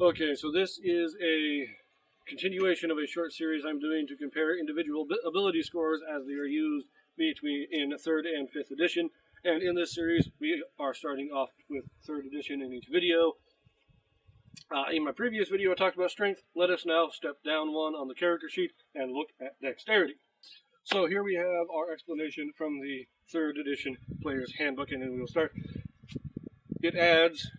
Okay, so this is a continuation of a short series I'm doing to compare individual ability scores as they are used between in 3rd and 5th edition. And in this series, we are starting off with 3rd edition in each video. In my previous video, I talked about strength. Let us now step down one on the character sheet and look at dexterity. So here we have our explanation from the 3rd edition player's handbook, and then we will start. It adds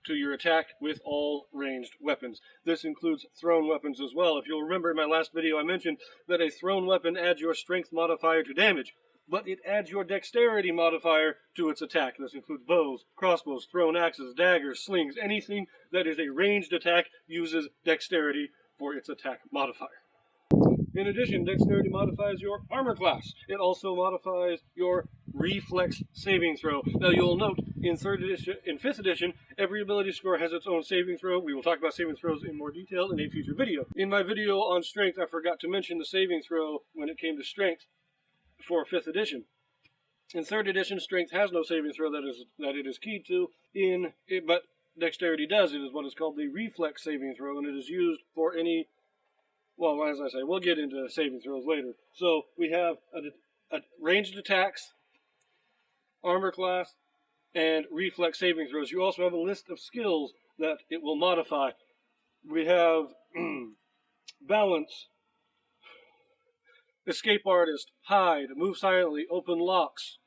to your attack with all ranged weapons. This includes thrown weapons as well. If you'll remember in my last video, I mentioned that a thrown weapon adds your strength modifier to damage, but it adds your dexterity modifier to its attack. This includes bows, crossbows, thrown axes, daggers, slings. Anything that is a ranged attack uses dexterity for its attack modifier. In addition, dexterity modifies your armor class. It also modifies your reflex saving throw. Now you'll note in 3rd edition, in 5th edition, every ability score has its own saving throw. We will talk about saving throws in more detail in a future video. In my video on strength, I forgot to mention the saving throw when it came to strength for 5th edition. In 3rd edition, strength has no saving throw that it is keyed to, but dexterity does. It is what is called the reflex saving throw, and it is used for any, well, as I say, we'll get into saving throws later. So we have a ranged attacks, armor class, and reflex saving throws. You also have a list of skills that it will modify. We have balance, escape artist, hide, move silently, open locks,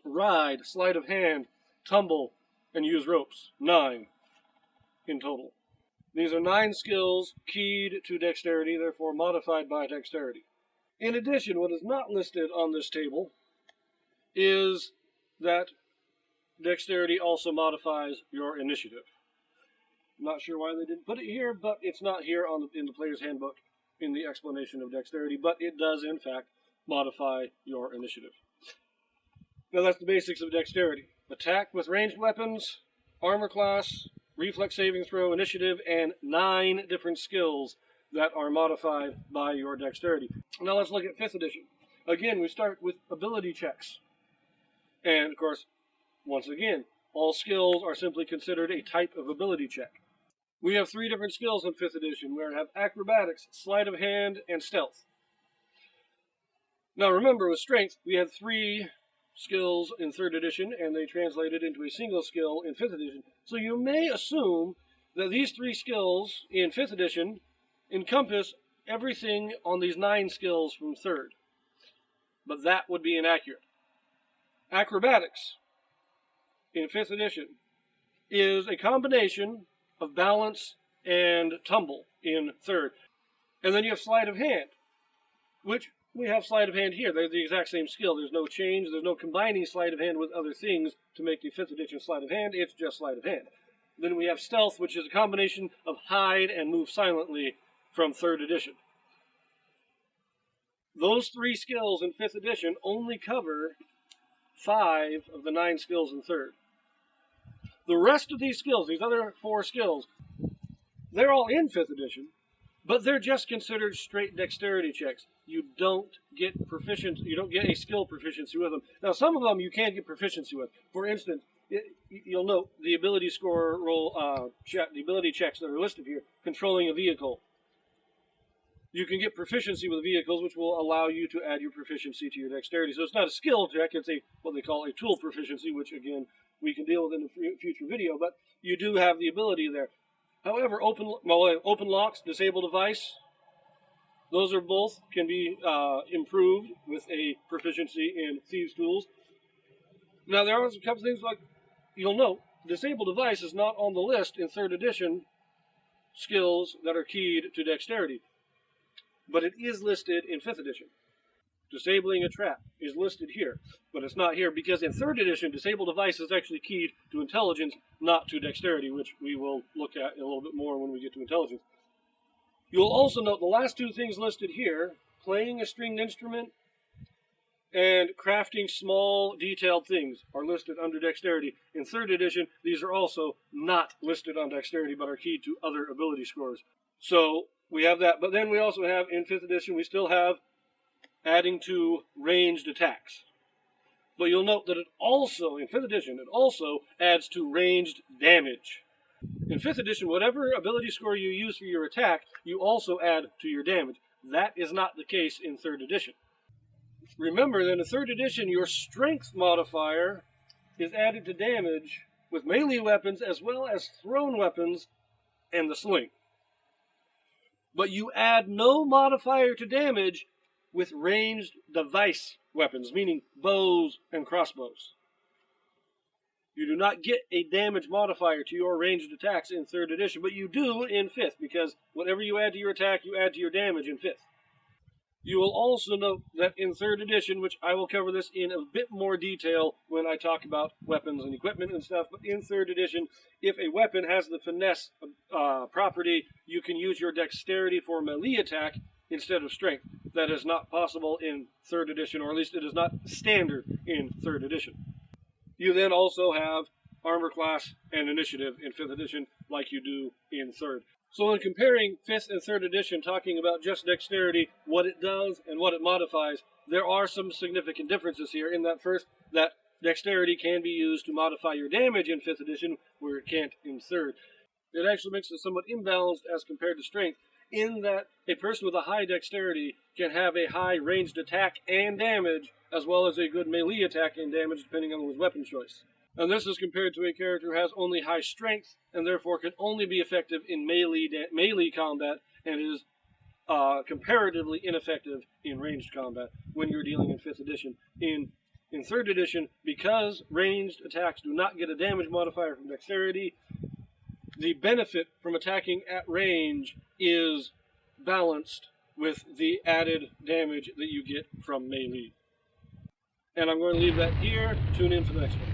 ride, sleight of hand, tumble, and use ropes. 9 in total. These are 9 skills keyed to dexterity, therefore modified by dexterity. In addition, what is not listed on this table is that dexterity also modifies your initiative. I'm not sure why they didn't put it here, but it's not here in the player's handbook in the explanation of dexterity, but it does, in fact, modify your initiative. Now that's the basics of dexterity. Attack with ranged weapons, armor class, reflex saving throw, initiative, and 9 different skills that are modified by your dexterity. Now let's look at 5th edition. Again, we start with ability checks. And, of course, once again, all skills are simply considered a type of ability check. We have 3 different skills in 5th edition. We have acrobatics, sleight of hand, and stealth. Now remember, with strength, we had 3 skills in 3rd edition, and they translated into a single skill in 5th edition. So you may assume that these 3 skills in 5th edition encompass everything on these 9 skills from 3rd. But that would be inaccurate. Acrobatics in 5th edition is a combination of balance and tumble in 3rd. And then you have sleight of hand, which we have sleight of hand here. They're the exact same skill. There's no change. There's no combining sleight of hand with other things to make the 5th edition sleight of hand. It's just sleight of hand. Then we have stealth, which is a combination of hide and move silently from 3rd edition. Those 3 skills in 5th edition only cover 5 of the 9 skills in 3rd. The rest of these skills, these other 4 skills, they're all in 5th edition, but they're just considered straight dexterity checks. You don't get proficiency, you don't get a skill proficiency with them. Now, some of them you can get proficiency with. For instance, you'll note the ability score roll, the ability checks that are listed here, controlling a vehicle. You can get proficiency with vehicles, which will allow you to add your proficiency to your dexterity. So it's not a skill check, it's what they call a tool proficiency, which, again, we can deal with in a future video, but you do have the ability there. However, open locks, disable device, those are both can be improved with a proficiency in thieves' tools. Now, there are a couple things like, you'll note, disable device is not on the list in 3rd edition skills that are keyed to dexterity, but it is listed in 5th edition. Disabling a trap is listed here, but it's not here because in 3rd edition, disable device is actually keyed to intelligence, not to dexterity, which we will look at a little bit more when we get to intelligence. You'll also note the last 2 things listed here, playing a stringed instrument and crafting small detailed things, are listed under dexterity. In 3rd edition, these are also not listed on dexterity, but are keyed to other ability scores. So we have that, but then we also have, in 5th edition, we still have adding to ranged attacks. But you'll note that it also, in 5th edition, it also adds to ranged damage. In 5th edition, whatever ability score you use for your attack, you also add to your damage. That is not the case in 3rd edition. Remember that in 3rd edition, your strength modifier is added to damage with melee weapons as well as thrown weapons and the sling. But you add no modifier to damage with ranged device weapons, meaning bows and crossbows. You do not get a damage modifier to your ranged attacks in 3rd edition, but you do in 5th, because whatever you add to your attack, you add to your damage in 5th. You will also note that in 3rd edition, which I will cover this in a bit more detail when I talk about weapons and equipment and stuff, but in 3rd edition, if a weapon has the finesse property, you can use your dexterity for melee attack instead of strength. That is not possible in 3rd edition, or at least it is not standard in 3rd edition. You then also have armor class and initiative in 5th edition like you do in 3rd. So in comparing 5th and 3rd edition, talking about just dexterity, what it does and what it modifies, there are some significant differences here. In that first, that dexterity can be used to modify your damage in 5th edition, where it can't in 3rd. It actually makes it somewhat imbalanced as compared to strength, in that a person with a high dexterity can have a high ranged attack and damage, as well as a good melee attack and damage depending on his weapon choice. And this is compared to a character who has only high strength and therefore can only be effective in melee combat and is comparatively ineffective in ranged combat when you're dealing in 5th edition. In 3rd edition, because ranged attacks do not get a damage modifier from dexterity, the benefit from attacking at range is balanced with the added damage that you get from melee. And I'm going to leave that here. Tune in for the next one.